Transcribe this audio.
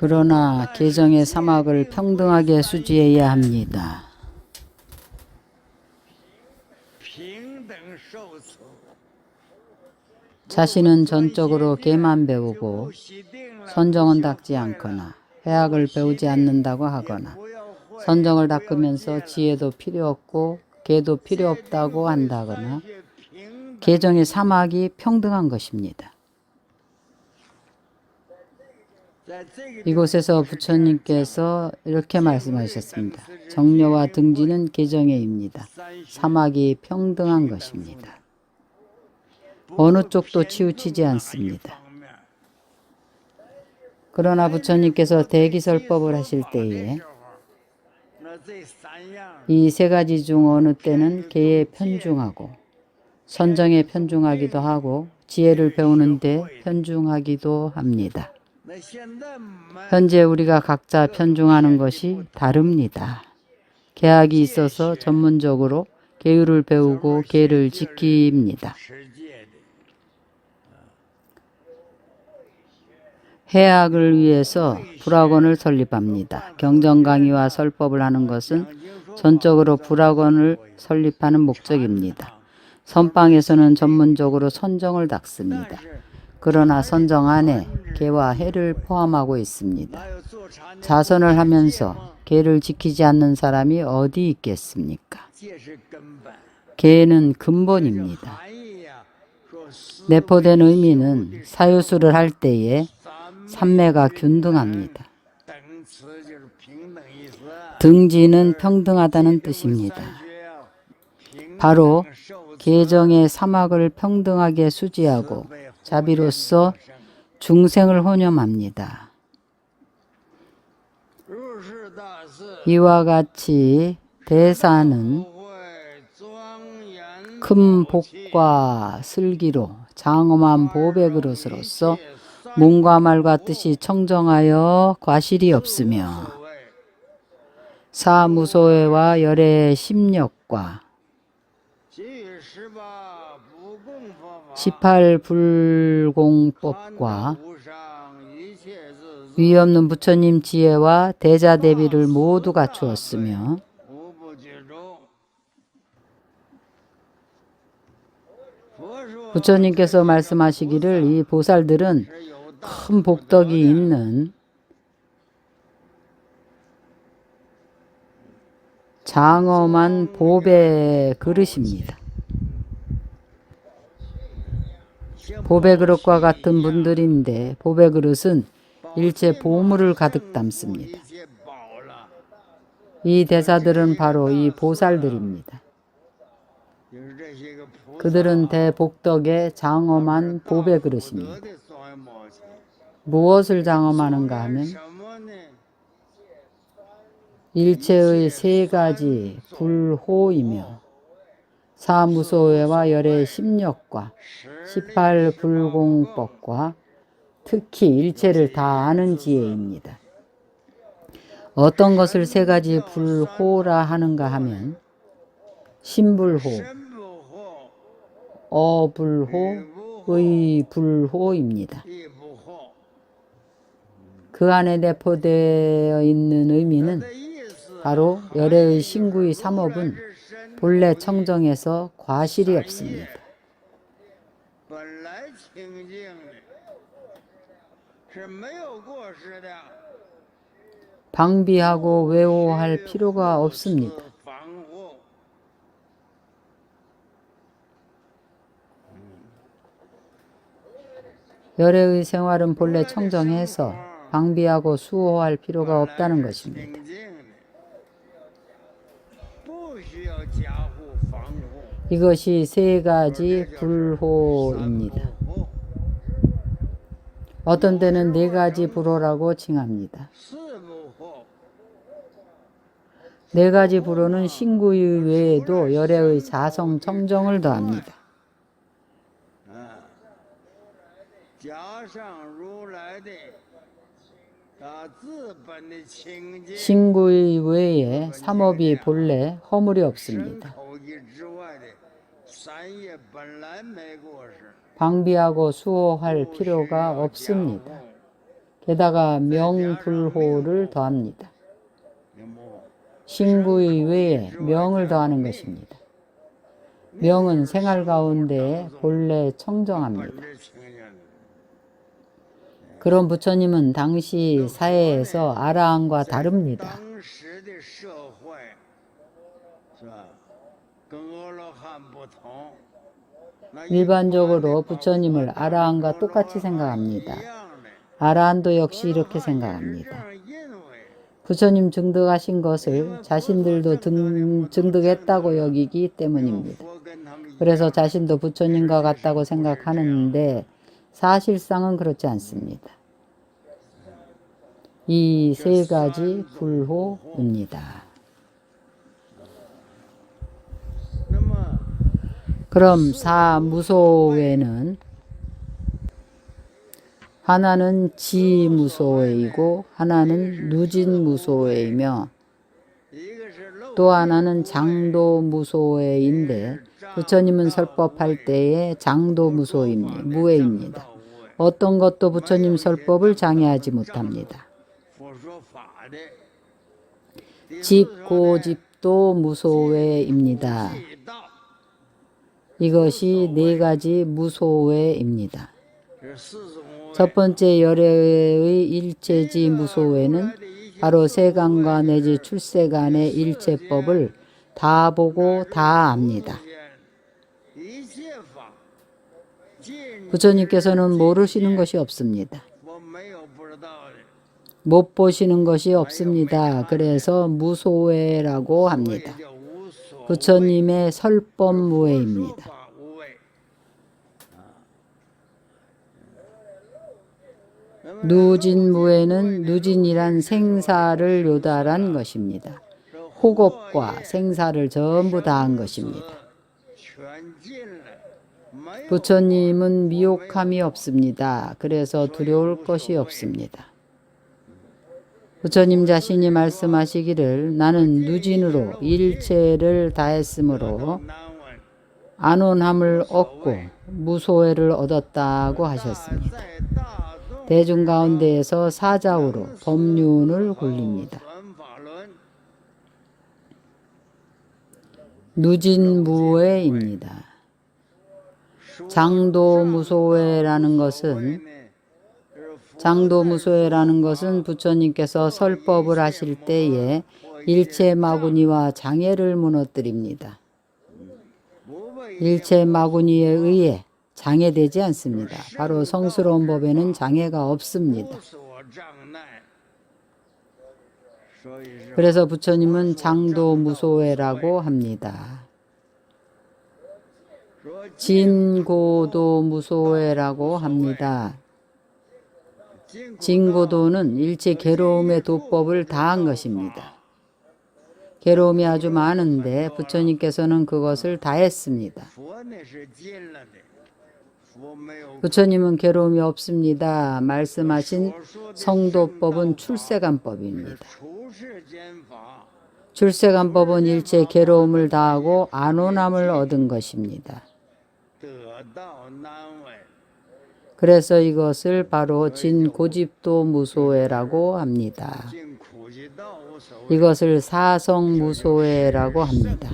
그러나 계정의 사막을 평등하게 수지해야 합니다. 자신은 전적으로 계만 배우고 선정은 닦지 않거나 해악을 배우지 않는다고 하거나 선정을 닦으면서 지혜도 필요 없고 계도 필요 없다고 한다거나 계정의 사막이 평등한 것입니다. 이곳에서 부처님께서 이렇게 말씀하셨습니다. 정려와 등지는 계정의입니다. 사막이 평등한 것입니다. 어느 쪽도 치우치지 않습니다. 그러나 부처님께서 대기설법을 하실 때에 이 세 가지 중 어느 때는 계에 편중하고 선정에 편중하기도 하고 지혜를 배우는 데 편중하기도 합니다. 현재 우리가 각자 편중하는 것이 다릅니다. 계학이 있어서 전문적으로 계율을 배우고 계를 지킵니다. 해악을 위해서 불학원을 설립합니다. 경전 강의와 설법을 하는 것은 전적으로 불학원을 설립하는 목적입니다. 선방에서는 전문적으로 선정을 닦습니다. 그러나 선정 안에 계와 해를 포함하고 있습니다. 자선을 하면서 계를 지키지 않는 사람이 어디 있겠습니까? 계는 근본입니다. 내포된 의미는 사유수를 할 때에 삼매가 균등합니다. 등지는 평등하다는 뜻입니다. 바로 계정의 사막을 평등하게 수지하고 자비로서 중생을 혼념합니다. 이와 같이 대사는 큰 복과 슬기로 장엄한 보배 그릇으로서 몸과 말과 뜻이 청정하여 과실이 없으며 사무소회와 열의 심력과 18불공법과 위없는 부처님 지혜와 대자대비를 모두 갖추었으며 부처님께서 말씀하시기를 이 보살들은 큰 복덕이 있는 장엄한 보배 그릇입니다. 보배 그릇과 같은 분들인데 보배 그릇은 일체 보물을 가득 담습니다. 이 대사들은 바로 이 보살들입니다. 그들은 대복덕의 장엄한 보배 그릇입니다. 무엇을 장엄하는가 하면 일체의 세 가지 불호이며 사무소회와 열의 심력과 18불공법과 특히 일체를 다 아는 지혜입니다. 어떤 것을 세 가지 불호라 하는가 하면 신불호, 어불호, 의불호입니다. 그 안에 내포되어 있는 의미는 바로 열애의 신구의 삼업은 본래 청정에서 과실이 없습니다. 방비하고 외호할 필요가 없습니다. 열애의 생활은 본래 청정해서 방비하고 수호할 필요가 없다는 것입니다. 이것이 세 가지 불호입니다. 어떤 때는 네 가지 불호라고 칭합니다. 네 가지 불호는 신구의 외에도 열애의 자성 청정을 더합니다. 신구의 외에 삼업이 본래 허물이 없습니다. 방비하고 수호할 필요가 없습니다. 게다가 명불호를 더합니다. 신구의 외에 명을 더하는 것입니다. 명은 생활 가운데 본래 청정합니다. 그런 부처님은 당시 사회에서 아라한과 다릅니다. 일반적으로 부처님을 아라한과 똑같이 생각합니다. 아라한도 역시 이렇게 생각합니다. 부처님 증득하신 것을 자신들도 증득했다고 여기기 때문입니다. 그래서 자신도 부처님과 같다고 생각하는데 사실상은 그렇지 않습니다. 이 세 가지 불호입니다. 그럼 사무소회는 하나는 지무소회이고 하나는 누진무소회이며 또 하나는 장도무소회인데 부처님은 설법할 때에 장도무소입니다. 어떤 것도 부처님 설법을 장애하지 못합니다. 집고집도 무소회입니다. 이것이 네 가지 무소회입니다. 첫 번째 열애의 일체지 무소회는 바로 세간과 내지 출세간의 일체법을 다 보고 다 압니다. 부처님께서는 모르시는 것이 없습니다. 못 보시는 것이 없습니다. 그래서 무소회라고 합니다. 부처님의 설법무회입니다. 누진무회는 누진이란 생사를 요달한 것입니다. 호겁과 생사를 전부 다한 것입니다. 부처님은 미혹함이 없습니다. 그래서 두려울 것이 없습니다. 부처님 자신이 말씀하시기를 나는 누진으로 일체를 다했으므로 안온함을 얻고 무소회를 얻었다고 하셨습니다. 대중 가운데에서 사자우로 법륜을 굴립니다. 누진무회입니다. 장도무소회라는 것은 부처님께서 설법을 하실 때에 일체마구니와 장애를 무너뜨립니다. 일체마구니에 의해 장애되지 않습니다. 바로 성스러운 법에는 장애가 없습니다. 그래서 부처님은 장도무소회라고 합니다. 진고도무소회라고 합니다. 진고도는 일체 괴로움의 도법을 다한 것입니다. 괴로움이 아주 많은데 부처님께서는 그것을 다했습니다. 부처님은 괴로움이 없습니다. 말씀하신 성도법은 출세간법입니다. 출세간법은 일체 괴로움을 다하고 안온함을 얻은 것입니다. 그래서 이것을 바로 진고집도무소회라고 합니다. 이것을 사성무소회라고 합니다.